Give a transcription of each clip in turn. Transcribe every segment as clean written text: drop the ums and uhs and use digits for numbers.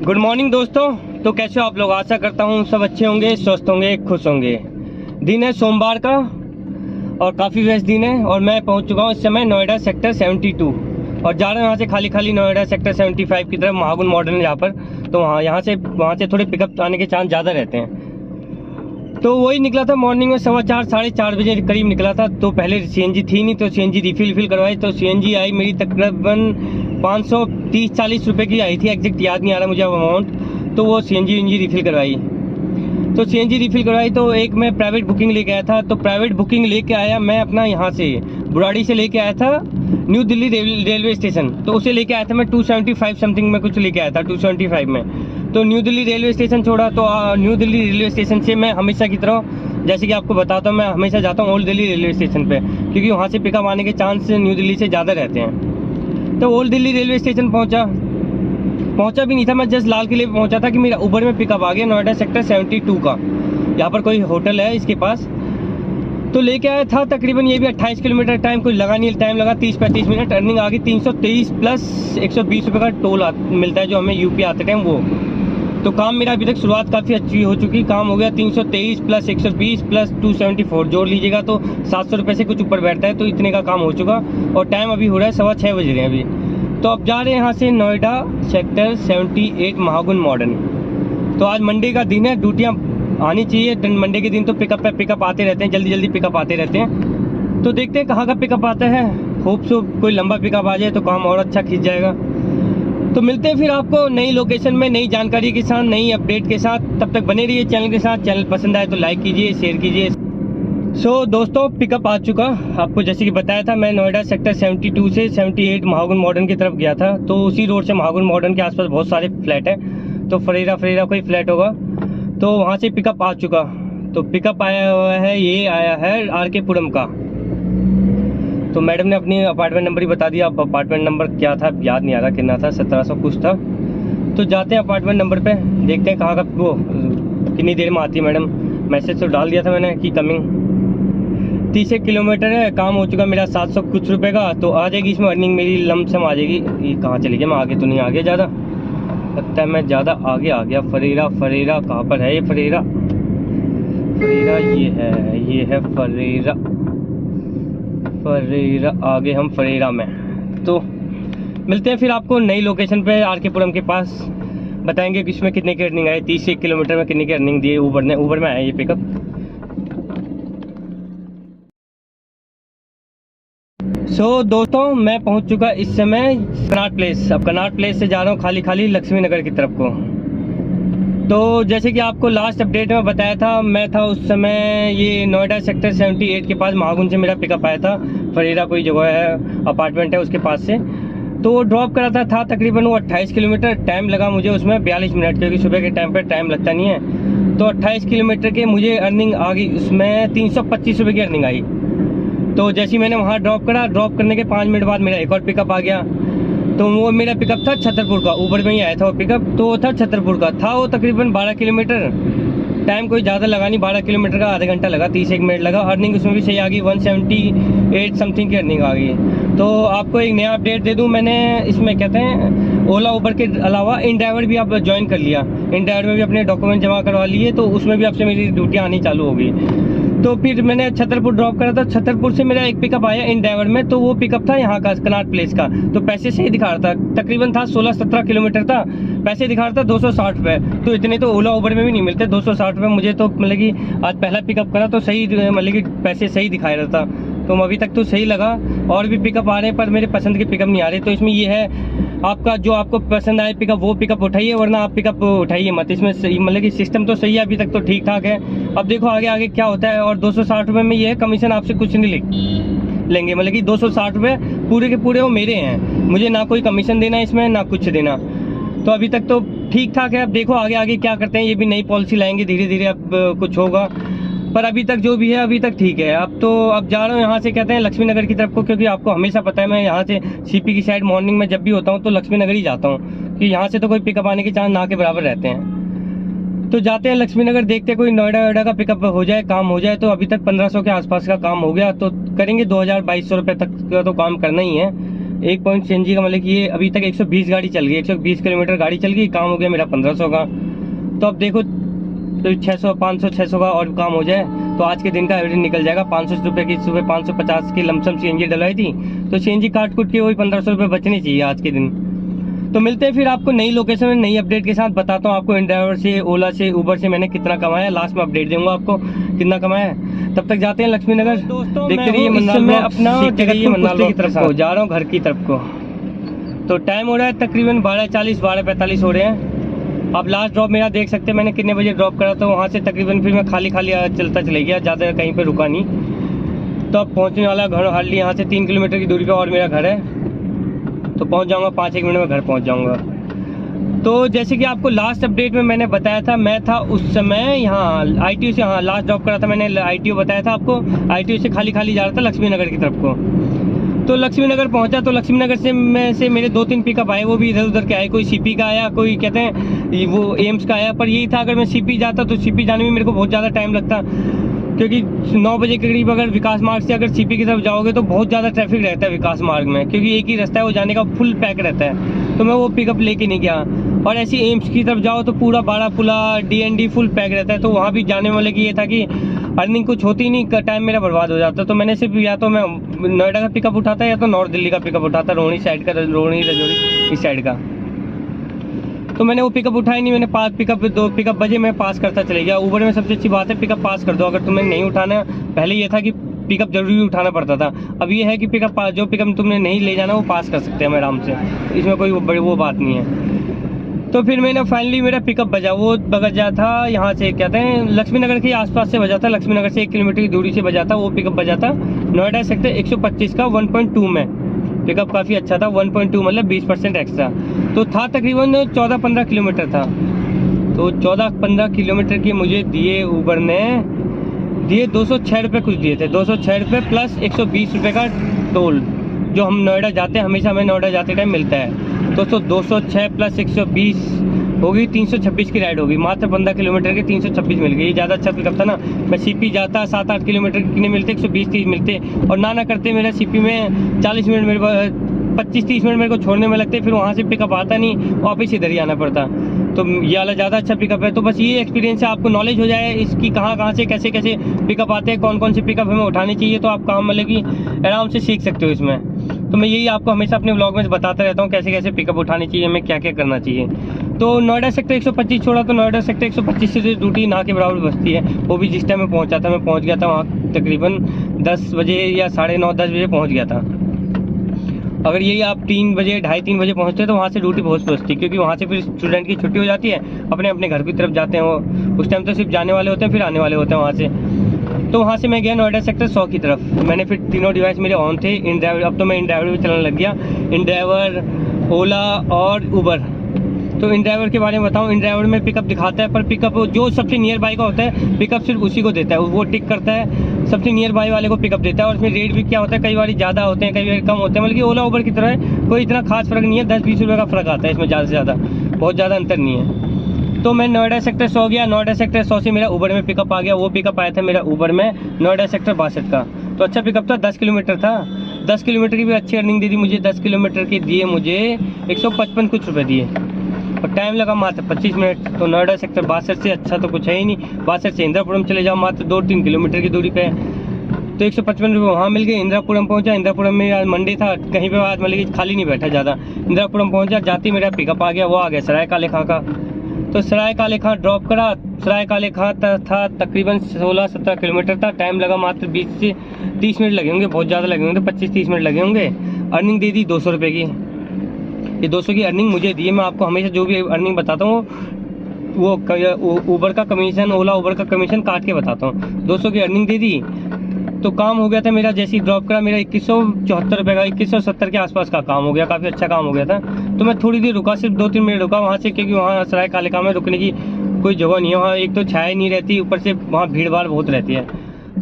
Good morning दोस्तों। तो कैसे हो आप लोग? आशा करता हूँ सब अच्छे होंगे, स्वस्थ होंगे, खुश होंगे। दिन है सोमवार का और काफ़ी व्यस्त दिन है और मैं पहुँच चुका हूँ इस समय नोएडा सेक्टर 72 और जा रहा हूँ यहाँ से खाली खाली नोएडा सेक्टर 75 की तरफ, महागुन मॉडर्न जहाँ पर। तो वहाँ से थोड़े पिकअप आने के चांस ज़्यादा रहते हैं। तो वही निकला था मॉर्निंग में 4:15 साढ़े 4 बजे करीब निकला था। तो पहले सीएनजी थी नहीं, तो सीएनजी रिफिल करवाई। तो सीएनजी आई मेरी तकरीबन 530-40 रुपये की आई थी, एग्जैक्ट याद नहीं आ रहा मुझे अमाउंट। तो वो सीएनजी रिफिल करवाई। तो सीएनजी रिफिल करवाई तो एक मैं प्राइवेट बुकिंग लेके आया था। तो प्राइवेट बुकिंग लेके आया मैं अपना यहाँ से बुराड़ी से लेके आया था न्यू दिल्ली रेलवे स्टेशन। तो उसे लेके आया था मैं 275 समथिंग में कुछ लेके आया था, 275 में। तो न्यू दिल्ली रेलवे स्टेशन छोड़ा। तो न्यू दिल्ली रेलवे स्टेशन से मैं हमेशा की तरह, जैसे कि आपको बताता हूँ, मैं हमेशा जाता हूँ ओल्ड दिल्ली रेलवे स्टेशन पे, क्योंकि वहाँ से पिकअप आने के चांस न्यू दिल्ली से ज़्यादा रहते हैं। तो ओल्ड दिल्ली रेलवे स्टेशन पहुँचा भी नहीं था मैं, जस्ट लाल किले पे पहुँचा था कि मेरा उबर में पिकअप आ गया नोएडा सेक्टर 72 का। यहाँ पर कोई होटल है इसके पास। तो लेके आया था तकरीबन ये भी 28 किलोमीटर। टाइम कुछ लगा नहीं, टाइम लगा 30-35 मिनट। अर्निंग आ गई 323 प्लस 120 रुपये का टोल मिलता है जो हमें यूपी आते टाइम वो। तो काम मेरा अभी तक शुरुआत काफ़ी अच्छी हो चुकी। काम हो गया 323 प्लस 120 प्लस 274 जोड़ लीजिएगा तो 700 रुपये से कुछ ऊपर बैठता है। तो इतने का काम हो चुका और टाइम अभी हो रहा है 6:15 बज रहे हैं अभी। तो अब जा रहे हैं यहाँ से नोएडा सेक्टर 78 महागुन मॉडर्न। तो आज मंडे का दिन है, ड्यूटियाँ आनी चाहिए। मंडे के दिन तो पिकअप आते रहते हैं, जल्दी जल्दी पिकअप आते रहते हैं। तो देखते हैं कहाँ का पिकअप आता है। होप सो कोई लंबा पिकअप आ जाए तो काम और अच्छा खींच जाएगा। तो मिलते हैं फिर आपको नई लोकेशन में, नई जानकारी के साथ, नई अपडेट के साथ। तब तक बने रहिए चैनल के साथ। चैनल पसंद आए तो लाइक कीजिए, शेयर कीजिए। दोस्तों पिकअप आ चुका। आपको जैसे कि बताया था मैं नोएडा सेक्टर 72 से 78 महागुन मॉडर्न की तरफ गया था। तो उसी रोड से महागुन मॉडर्न के आसपास बहुत सारे फ्लैट हैं। तो फरेरा कोई फ्लैट होगा। तो वहाँ से पिकअप आ चुका। तो पिकअप आया हुआ है, ये आया है आर.के. पुरम का। तो मैडम ने अपनी अपार्टमेंट नंबर ही बता दिया। अब अपार्टमेंट नंबर क्या था याद नहीं आ रहा, कितना था, 1700 कुछ था। तो जाते हैं अपार्टमेंट नंबर पे, देखते हैं कहाँ का वो कितनी देर में आती है मैडम। मैसेज तो डाल दिया था मैंने कि कमिंग। 30 किलोमीटर है, काम हो चुका मेरा 700 कुछ रुपये का। तो आ जाएगी इसमें अर्निंग मेरी लमसम आ जाएगी। ये कहाँ चली गई, मैं आगे तो नहीं आ गया ज़्यादा, लगता है मैं ज़्यादा आगे आ गया। फरेरा कहाँ पर है ये? फरेरा ये है फरेरा आगे हम फरेरा में। तो मिलते हैं फिर आपको नई लोकेशन पे आर.के. पुरम के पास। बताएंगे कि इसमें कितने की अर्निंग आई, 30 किलोमीटर में कितने की अर्निंग दी है उबर में आया ये पिकअप। दोस्तों मैं पहुंच चुका इस समय कनॉट प्लेस। अब कनॉट प्लेस से जा रहा हूँ खाली खाली लक्ष्मी नगर की तरफ को। तो जैसे कि आपको लास्ट अपडेट में बताया था, मैं था उस समय ये नोएडा सेक्टर 78 के पास महागुन से मेरा पिकअप आया था। फरेरा कोई जगह है, अपार्टमेंट है उसके पास से। तो वो ड्रॉप करा था तकरीबन वो 28 किलोमीटर। टाइम लगा मुझे उसमें 42 मिनट, क्योंकि सुबह के टाइम पर टाइम लगता नहीं है। तो 28 किलोमीटर के मुझे अर्निंग आ गई, उसमें 325 रुपये की अर्निंग आई। तो जैसे ही मैंने वहाँ ड्रॉप करने के 5 मिनट बाद मेरा एक और पिकअप आ गया। तो वो मेरा पिकअप था छतरपुर का, ऊबर में ही आया था वो पिकअप। तो वो था छतरपुर का, था वो तकरीबन 12 किलोमीटर। टाइम कोई ज़्यादा लगा नहीं, 12 किलोमीटर का आधा घंटा लगा, 31 मिनट लगा। अर्निंग उसमें भी सही आ गई, 178 समथिंग की अर्निंग आ गई। तो आपको एक नया अपडेट दे दूँ, मैंने इसमें कहते हैं ओला उबर के अलावा इन ड्राइवर भी आप ज्वाइन कर लिया। इन ड्राइवर में भी अपने डॉक्यूमेंट जमा करवा लिए, तो उसमें भी आपसे मेरी ड्यूटियाँ आनी चालू हो गई। तो फिर मैंने छतरपुर ड्रॉप करा था। छतरपुर से मेरा एक पिकअप आया इन ड्राइवर में। तो वो पिकअप था यहाँ का कनॉट प्लेस का। तो पैसे सही दिखा रहा था, तकरीबन था 16-17 किलोमीटर था। पैसे दिखा रहा था 260 रुपये। तो इतने तो ओला उबर में भी नहीं मिलते 260 रुपये मुझे। तो मतलब कि आज पहला पिकअप करा तो सही, मतलब कि पैसे सही दिखा रहा था। तो अभी तक तो सही लगा। और भी पिकअप आ रहे हैं पर मेरे पसंद के पिकअप नहीं आ रहे। तो इसमें ये है, आपका जो आपको पसंद आए पिकअप वो पिकअप उठाइए, वरना आप पिकअप उठाइए मत। इसमें सही, मतलब कि सिस्टम तो सही है, अभी तक तो ठीक ठाक है। अब देखो आगे क्या होता है। और 260 रुपये में ये है, कमीशन आपसे कुछ नहीं लेंगे, मतलब कि 260 रुपये पूरे के पूरे वो मेरे हैं। मुझे ना कोई कमीशन देना है इसमें, ना कुछ देना। तो अभी तक तो ठीक ठाक है। अब देखो आगे क्या करते हैं। ये भी नई पॉलिसी लाएंगे धीरे धीरे, अब कुछ होगा। पर अभी तक जो भी है अभी तक ठीक है। अब जा रहा हूँ यहाँ से, कहते हैं लक्ष्मी नगर की तरफ को, क्योंकि आपको हमेशा पता है मैं यहाँ से सीपी की साइड मॉर्निंग में जब भी होता हूँ तो लक्ष्मी नगर ही जाता हूँ, कि यहाँ से तो कोई पिकअप आने के चांस ना के बराबर रहते हैं। तो जाते हैं लक्ष्मी नगर, देखते हैं कोई नोएडा का पिकअप हो जाए, काम हो जाए। तो अभी तक 1500 के आसपास का काम हो गया। तो करेंगे 2000-2200 रुपये तक का तो काम करना ही है। 1 पॉइंट CNG का मतलब कि ये अभी तक 120 गाड़ी चल गई, 120 किलोमीटर गाड़ी चल गई, काम हो गया मेरा 1500 का। तो अब देखो तो 600 500 600 का और काम हो जाए तो आज के दिन का एवरेज निकल जाएगा 500 रुपये की। सुबह 550 की लमसम CNG डलवाई थी, तो CNG काट कुट के वही 1500 रुपये बचने चाहिए आज के दिन। तो मिलते हैं फिर आपको नई लोकेशन में नई अपडेट के साथ। बताता हूँ आपको InDriver से, ओला से, उबर से मैंने कितना कमाया, लास्ट में अपडेट दूंगा आपको कितना कमाया। तब तक जाते हैं लक्ष्मी नगर। देखते रहिए मैं अपना कुश्ती की तरफ को जा रहा हूँ, घर की तरफ को। तो टाइम हो रहा है तकरीबन 12:40 12:45 हो रहे हैं। अब लास्ट ड्रॉप मेरा देख सकते हैं मैंने कितने बजे ड्रॉप करा, तो वहाँ से तकरीबन फिर मैं खाली चलता चले गया, ज़्यादा कहीं पर रुका नहीं। तो अब पहुँचने वाला घर हार्डली यहाँ से 3 किलोमीटर की दूरी पर और मेरा घर है, तो पहुँच जाऊँगा 5-1 मिनट में घर पहुँच जाऊँगा। तो जैसे कि आपको लास्ट अपडेट में मैंने बताया था, मैं था उस समय यहाँ ITO से, हाँ लास्ट ड्रॉप करा था मैंने, ITO बताया था आपको। ITO से खाली जा रहा था लक्ष्मी नगर की तरफ को। तो लक्ष्मी नगर पहुंचा, तो लक्ष्मी नगर से मेरे 2-3 पिकअप आए, वो भी इधर उधर के आए। कोई CP का आया, कोई कहते हैं वो एम्स का आया। पर यही था अगर मैं CP जाता तो CP जाने में मेरे को बहुत ज़्यादा टाइम लगता, क्योंकि 9 बजे के करीब अगर विकास मार्ग से अगर CP की तरफ जाओगे तो बहुत ज़्यादा ट्रैफिक रहता है विकास मार्ग में, क्योंकि एक ही रास्ता है वो जाने का, फुल पैक रहता है। तो मैं वो पिकअप लेके नहीं गया। और ऐसे एम्स की तरफ जाओ तो पूरा बारापुला DND फुल पैक रहता है, तो वहाँ भी जाने वाले की ये था कि अर्निंग कुछ होती नहीं, टाइम मेरा बर्बाद हो जाता। तो मैंने सिर्फ या तो मैं नोएडा का पिकअप उठाता या तो नॉर्थ दिल्ली का पिकअप उठाता, रोहिणी साइड का, रोहिणी रजौरी इस साइड का। तो मैंने वो पिकअप उठाई नहीं, मैंने 2 पिकअप बजे मैं पास करता चले गया। ऊबर में सबसे अच्छी बात है पिकअप पास कर दो, अगर तुम्हें नहीं उठाना। पहले ये था कि पिकअप जरूरी उठाना पड़ता था, अब ये है कि पिकअप जो पिकअप तुमने नहीं ले जाना वो पास कर सकते हैं आराम से, इसमें कोई वो बात नहीं है। तो फिर मैंने फाइनली मेरा पिकअप बजा, वो बजा था यहाँ से कहते हैं लक्ष्मी नगर के आसपास से बजा था, लक्ष्मी नगर से 1 किलोमीटर की दूरी से बजा था। वो पिकअप बजा था नोएडा सेक्टर 125 का 1.2 में। पिकअप काफ़ी अच्छा था, 1.2 मतलब 20% एक्स्ट्रा। तो था तकरीबन 14-15 किलोमीटर था। तो 14-15 किलोमीटर के मुझे दिए ऊबर ने, दिए 206 रुपये कुछ दिए थे, 206 रुपये प्लस 120 रुपये का टोल, जो हम नोएडा जाते हैं हमेशा हमें नोएडा जाते टाइम मिलता है। दोस्तों 206 प्लस 120 होगी 326 की राइड होगी, मात्र 15 किलोमीटर की 326 मिल गई। ये ज़्यादा अच्छा पिकअप था ना। मैं CP जाता 7-8 किलोमीटर कितने मिलते, 120-30 मिलते, और ना करते मेरा CP में 40 मिनट मेरे 25-30 मिनट मेरे को छोड़ने में लगते, फिर वहाँ से पिकअप आता नहीं, वापस इधर ही आना पड़ता। तो ये वाला ज़्यादा अच्छा पिकअप है। तो बस ये एक्सपीरियंस से आपको नॉलेज हो जाए इसकी, कहाँ से कैसे पिकअप आते हैं, कौन से पिकअप हमें उठाने चाहिए, तो आप काम मतलब कि आराम से सीख सकते हो इसमें। तो मैं यही आपको हमेशा अपने व्लॉग में बताता रहता हूँ कैसे पिकअप उठानी चाहिए, हमें क्या क्या करना चाहिए। तो नोएडा सेक्टर 125 छोड़ा, तो नोएडा सेक्टर 125 से ड्यूटी ना के बराबर बसती है। वो भी जिस टाइम में पहुँचा था, मैं पहुँच गया था वहाँ तकरीबन 10 बजे या 9:30-10 बजे पहुँच गया था। अगर यही आप 3 बजे 2:30-3 बजे पहुँचते तो वहाँ से ड्यूटी बहुत बसती, क्योंकि वहाँ से फिर स्टूडेंट की छुट्टी हो जाती है, अपने घर की तरफ जाते हैं वो। उस टाइम तो सिर्फ जाने वाले होते हैं, फिर आने वाले होते हैं वहाँ से। तो वहाँ से मैं गया नोएडा सेक्टर 100 की तरफ। मैंने फिर तीनों डिवाइस मेरे ऑन थे। InDriver, अब तो मैं InDriver भी चलाने लग गया, InDriver, ओला और उबर। तो InDriver के बारे में बताऊँ, InDriver में पिकअप दिखाता है, पर पिकअप जो सबसे नियर बाई का होता है पिकअप सिर्फ उसी को देता है, वो टिक करता है, सबसे नियर बाई वाले को पिकअप देता है। और इसमें रेट भी क्या होता है, कई बार ज़्यादा होते हैं, कई बार कम होते हैं, मतलब कि ओला उबर की तरह है, कोई इतना खास फर्क नहीं है, 10-20 रुपये का फ़र्क आता है इसमें, ज़्यादा से ज़्यादा बहुत ज़्यादा अंतर नहीं है। तो मैं नोएडा सेक्टर 100 गया, नोएडा सेक्टर 100 से मेरा उबर में पिकअप आ गया। वो पिकअप आया था मेरा उबर में नोएडा सेक्टर 62 का। तो अच्छा पिकअप था, 10 किलोमीटर था, 10 किलोमीटर की भी अच्छी अर्निंग दे दी मुझे। 10 किलोमीटर के दिए मुझे 155 कुछ रुपये दिए, और टाइम लगा मात्र 25 मिनट। तो नोएडा सेक्टर 62 से अच्छा तो कुछ है ही नहीं। 62 से इंद्रापुरम चले जाओ, मात्र 2-3 किलोमीटर की दूरी पे। तो 155 रुपये वहाँ मिल गए। इंद्रापुरम पहुँचा, इंद्रापुरम में आज मंडे था, कहीं पे आज मतलब कि खाली नहीं बैठा ज़्यादा। इंद्रापुरम पहुँचा, जाते मेरा पिकअप आ गया, वो आ गया सराय काले खां का। तो सराय काले खां ड्रॉप करा। सराय काले खां था तकरीबन 16-17 किलोमीटर था। टाइम लगा मात्र 20 से 30 मिनट लगे होंगे, बहुत ज़्यादा लगे होंगे, 25-30 मिनट लगे होंगे। अर्निंग दे दी 200 रुपये की। ये 200 की अर्निंग मुझे दी है। मैं आपको हमेशा जो भी अर्निंग बताता हूँ वो उबर का कमीशन, ओला उबर का कमीशन काट के बताता हूँ। 200 की अर्निंग दे दी, तो काम हो गया था मेरा। जैसे ही ड्रॉप करा मेरा 2174 रुपये का, 2170 के आसपास का काम हो गया, काफ़ी अच्छा काम हो गया था। तो मैं थोड़ी देर रुका, सिर्फ 2-3 मिनट रुका वहाँ से, क्योंकि वहाँ सराय काले खां में रुकने की कोई जगह नहीं है। वहाँ एक तो छाया नहीं रहती, ऊपर से वहाँ भीड़ भाड़ बहुत रहती है।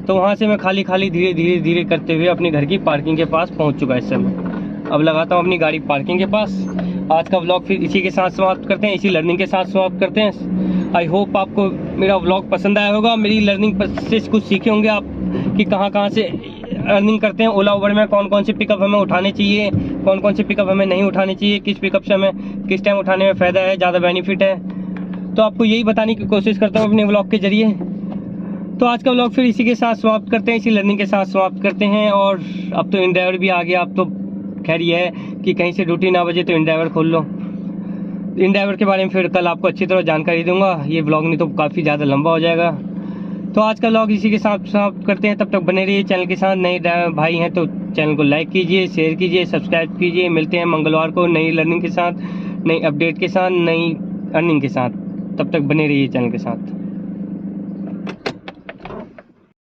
तो वहाँ से मैं खाली धीरे करते हुए अपने घर की पार्किंग के पास पहुँच चुका इस समय। अब लगाता हूँ अपनी गाड़ी पार्किंग के पास। आज का व्लॉग फिर इसी के साथ समाप्त करते हैं, इसी लर्निंग के साथ समाप्त करते हैं। आई होप आपको मेरा व्लॉग पसंद आया होगा, मेरी लर्निंग से कुछ सीखे होंगे आप कि कहाँ से अर्निंग करते हैं ओला उबर में, कौन कौन से पिकअप हमें उठाने चाहिए, कौन कौन से पिकअप हमें नहीं उठाने चाहिए, किस पिकअप से हमें किस टाइम उठाने में फ़ायदा है, ज़्यादा बेनिफिट है, तो आपको यही बताने की कोशिश करता हूँ अपने व्लॉग के जरिए। तो आज का व्लॉग फिर इसी के साथ समाप्त करते हैं, इसी लर्निंग के साथ समाप्त करते हैं। और अब तो इन ड्राइवर भी आ गया, अब तो खैर ये है कि कहीं से ड्यूटी ना बजे तो इन ड्राइवर खोल लो। इन ड्राइवर के बारे में फिर कल आपको अच्छी तरह जानकारी दूंगा, ये व्लॉग नहीं तो काफ़ी ज़्यादा लंबा हो जाएगा। तो आज का व्लॉग इसी के साथ समाप्त करते हैं, तब तक बने रहिए चैनल के साथ। नए ड्राइवर भाई हैं तो चैनल को लाइक कीजिए, शेयर कीजिए, सब्सक्राइब कीजिए। मिलते हैं मंगलवार को नई लर्निंग के साथ, नई अपडेट के साथ, नई अर्निंग के साथ। तब तक बने रहिए चैनल के साथ।